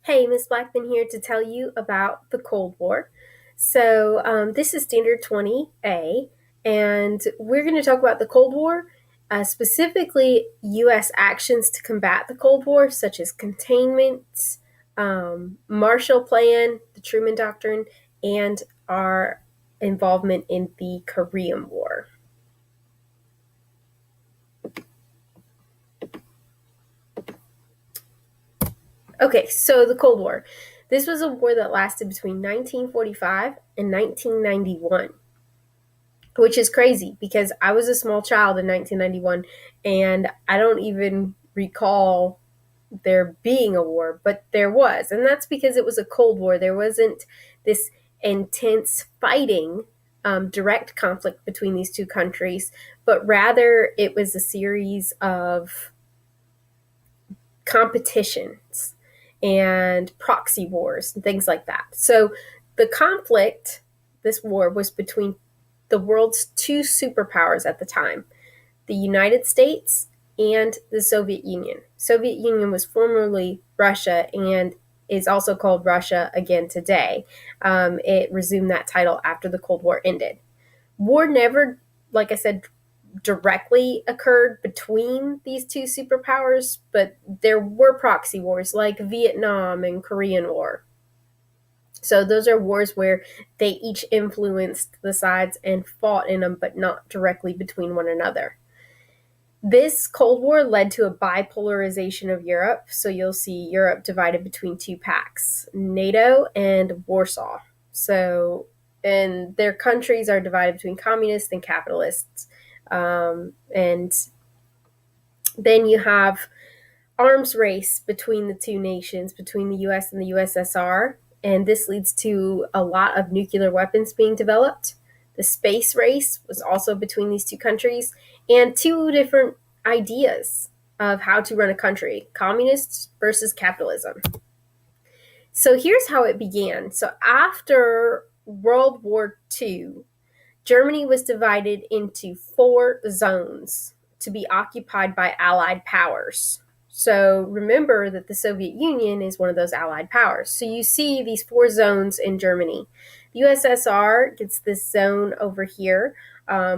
Hey, Miss Blackman here to tell you about the Cold War. So, this is Standard 20A, and we're going to talk about the Cold War, specifically U.S. actions to combat the Cold War, such as containment, Marshall Plan, the Truman Doctrine, and our involvement in the Korean War. Okay, so the Cold War. This was a war that lasted between 1945 and 1991, which is crazy because I was a small child in 1991 and I don't even recall there being a war, but there was. And that's because it was a Cold War. There wasn't this intense fighting, direct conflict between these two countries, but rather it was a series of competitions and proxy wars and things like that. So the conflict, this war, was between the world's two superpowers at the time, the United States and the Soviet Union. Soviet Union was formerly Russia and is also called Russia again today. It resumed that title after the Cold War ended. War never, like I said, directly occurred between these two superpowers, but there were proxy wars like Vietnam and Korean War. So those are wars where they each influenced the sides and fought in them, but not directly between one another. This Cold War led to a bipolarization of Europe. So you'll see Europe divided between two packs, NATO and Warsaw. So, and their countries are divided between communists and capitalists. And then you have arms race between the two nations, between the US and the USSR, and this leads to a lot of nuclear weapons being developed. The space race was also between these two countries, and two different ideas of how to run a country, communists versus capitalism. So here's how it began. So after World War II, Germany was divided into 4 zones to be occupied by Allied powers. So remember that the Soviet Union is one of those Allied powers. So you see these 4 zones in Germany. The USSR gets this zone over here,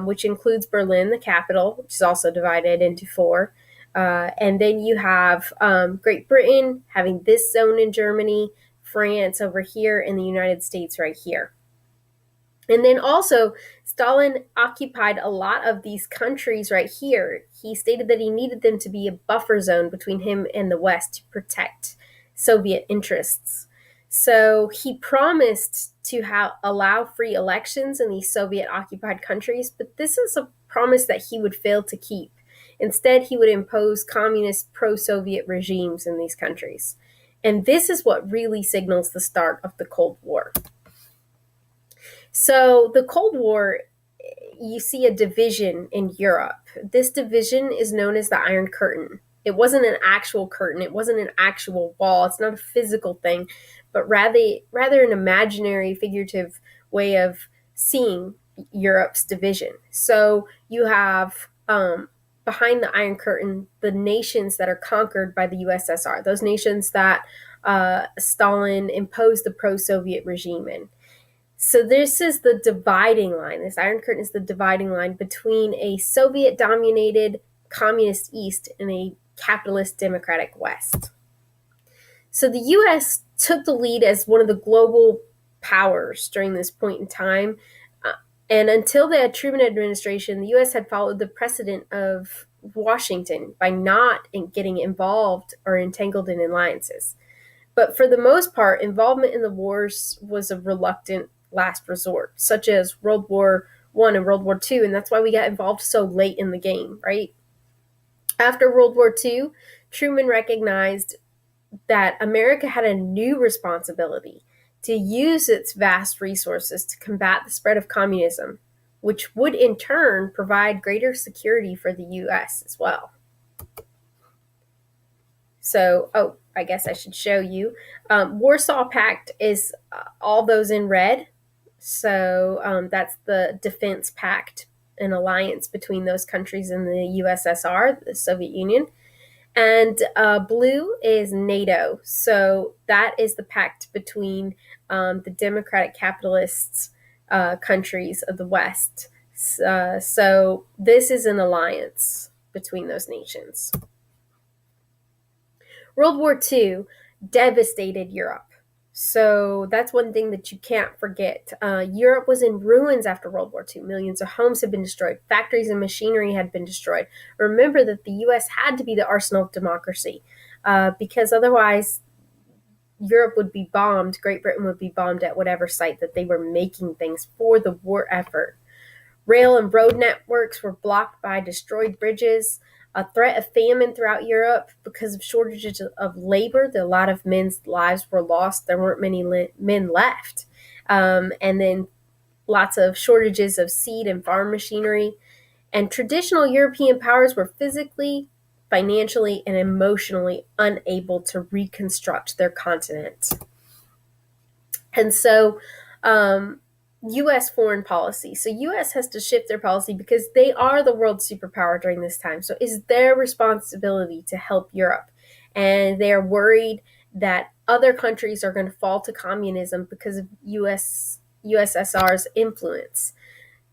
which includes Berlin, the capital, which is also divided into 4. And then you have Great Britain having this zone in Germany, France over here, and the United States right here. And then also, Stalin occupied a lot of these countries right here. He stated that he needed them to be a buffer zone between him and the West to protect Soviet interests. So he promised to allow free elections in these Soviet-occupied countries, but this is a promise that he would fail to keep. Instead, he would impose communist pro-Soviet regimes in these countries. And this is what really signals the start of the Cold War. So the Cold War, you see a division in Europe. This division is known as the Iron Curtain. It wasn't an actual curtain. It wasn't an actual wall. It's not a physical thing, but rather an imaginary, figurative way of seeing Europe's division. So you have behind the Iron Curtain the nations that are conquered by the USSR, those nations that Stalin imposed the pro-Soviet regime in. So this is the dividing line. This Iron Curtain is the dividing line between a Soviet-dominated communist East and a capitalist democratic West. So the U.S. took the lead as one of the global powers during this point in time. And until the Truman administration, the U.S. had followed the precedent of Washington by not getting involved or entangled in alliances. But for the most part, involvement in the wars was a reluctant last resort, such as World War I and World War II, and that's why we got involved so late in the game, right? After World War II, Truman recognized that America had a new responsibility to use its vast resources to combat the spread of communism, which would in turn provide greater security for the U.S. as well. So, I guess I should show you. Warsaw Pact is all those in red. So that's the defense pact, an alliance between those countries in the USSR, the Soviet Union. And blue is NATO. So that is the pact between the democratic capitalists countries of the West. So this is an alliance between those nations. World War II devastated Europe. So that's one thing that you can't forget. Europe was in ruins after World War II. Millions of homes had been destroyed. Factories and machinery had been destroyed. Remember that the U.S. had to be the arsenal of democracy because otherwise Europe would be bombed. Great Britain would be bombed at whatever site that they were making things for the war effort. Rail and road networks were blocked by destroyed bridges. A threat of famine throughout Europe because of shortages of labor. A lot of men's lives were lost. There weren't many men left. And then lots of shortages of seed and farm machinery. And traditional European powers were physically, financially, and emotionally unable to reconstruct their continent. And so U.S. foreign policy. So U.S. has to shift their policy because they are the world superpower during this time. So it's their responsibility to help Europe. And they are worried that other countries are going to fall to communism because of USSR's influence.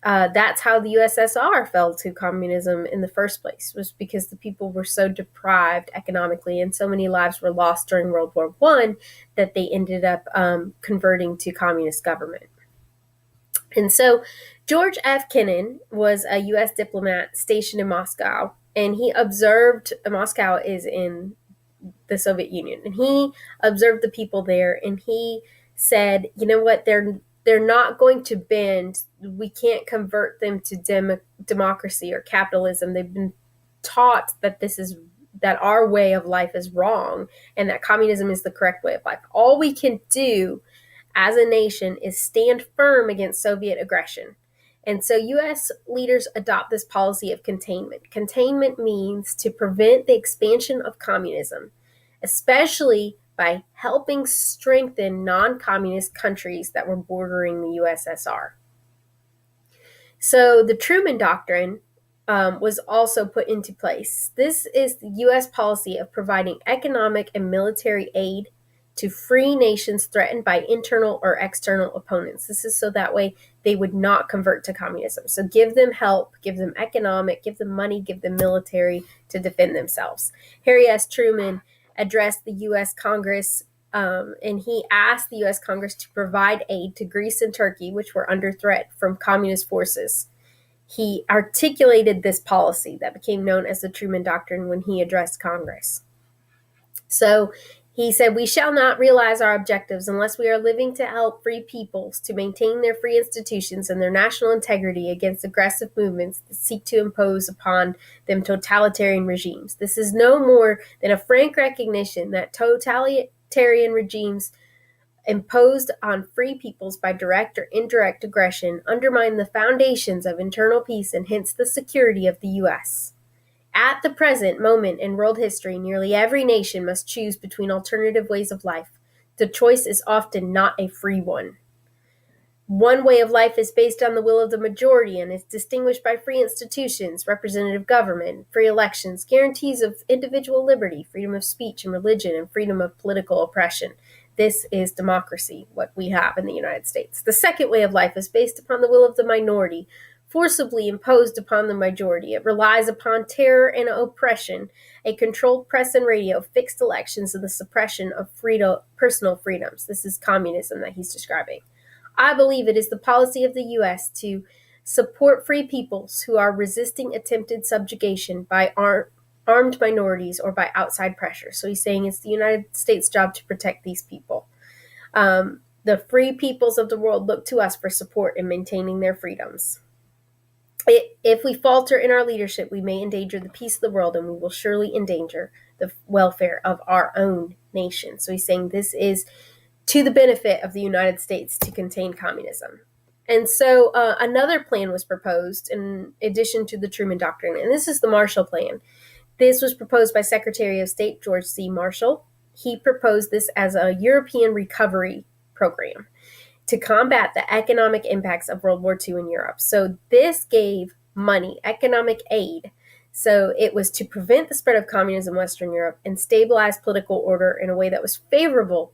That's how the USSR fell to communism in the first place, was because the people were so deprived economically and so many lives were lost during World War I that they ended up converting to communist government. And so George F. Kennan was a U.S. diplomat stationed in Moscow, and he observed Moscow is in the Soviet Union, and he observed the people there, and he said, you know what, they're not going to bend. We can't convert them to democracy or capitalism. They've been taught that that our way of life is wrong and that communism is the correct way of life. All we can do as a nation is stand firm against Soviet aggression. And so U.S. leaders adopt this policy of containment. Containment means to prevent the expansion of communism, especially by helping strengthen non-communist countries that were bordering the USSR. So the Truman Doctrine was also put into place. This is the U.S. policy of providing economic and military aid to free nations threatened by internal or external opponents. This is so that way they would not convert to communism. So give them help, give them economic, give them money, give them military to defend themselves. Harry S. Truman addressed the U.S. Congress, and he asked the U.S. Congress to provide aid to Greece and Turkey, which were under threat from communist forces. He articulated this policy that became known as the Truman Doctrine when he addressed Congress. So he said, we shall not realize our objectives unless we are living to help free peoples to maintain their free institutions and their national integrity against aggressive movements that seek to impose upon them totalitarian regimes. This is no more than a frank recognition that totalitarian regimes imposed on free peoples by direct or indirect aggression undermine the foundations of internal peace and hence the security of the U.S. At the present moment in world history, nearly every nation must choose between alternative ways of life. The choice is often not a free one. One way of life is based on the will of the majority and is distinguished by free institutions, representative government, free elections, guarantees of individual liberty, freedom of speech and religion, and freedom of political oppression. This is democracy, what we have in the United States. The second way of life is based upon the will of the minority, forcibly imposed upon the majority. It relies upon terror and oppression, a controlled press and radio, fixed elections, and the suppression of personal freedoms. This is communism that he's describing. I believe it is the policy of the U.S. to support free peoples who are resisting attempted subjugation by armed minorities or by outside pressure. So he's saying it's the United States' job to protect these people. The free peoples of the world look to us for support in maintaining their freedoms. If we falter in our leadership, we may endanger the peace of the world, and we will surely endanger the welfare of our own nation. So he's saying this is to the benefit of the United States to contain communism. And so another plan was proposed in addition to the Truman Doctrine, and this is the Marshall Plan. This was proposed by Secretary of State George C. Marshall. He proposed this as a European recovery program to combat the economic impacts of World War II in Europe. So this gave money, economic aid, So it was to prevent the spread of communism in Western Europe and stabilize political order in a way that was favorable